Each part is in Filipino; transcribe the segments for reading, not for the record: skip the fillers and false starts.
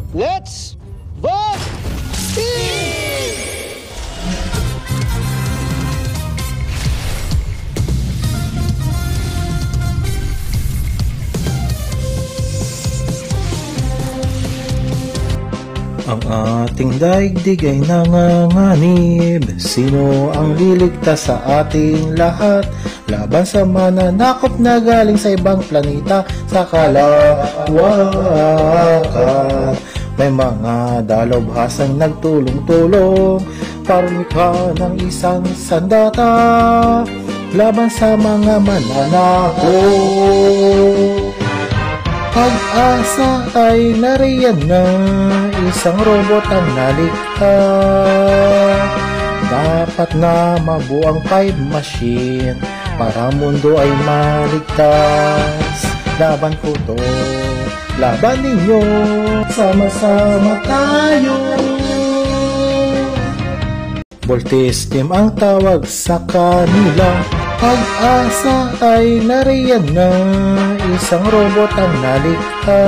Let's vote! Ang ating daigdig ay nanganganib. Sino ang liligtas sa ating lahat? Laban sa mananakop na galing sa ibang planeta, sa kalawakan. May mga dalubhasang nagtulong-tulong para lumikha ng isang sandata laban sa mga mananakop. Pag-asa ay nariyan na, isang robot ang nalikha. Dapat na mabuang time machine para mundo ay maligtas. Laban ko to, laban ninyo, sama-sama tayo. Voltes team ang tawag sa kanila. Pag-asa ay nariyan na, isang robot ang nalikha.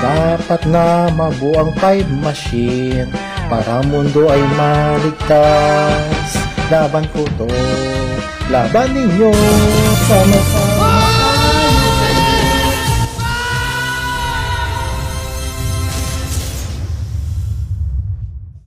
Dapat na mabuang time machine para mundo ay maligtas. Laban ko to, laban ninyo, sama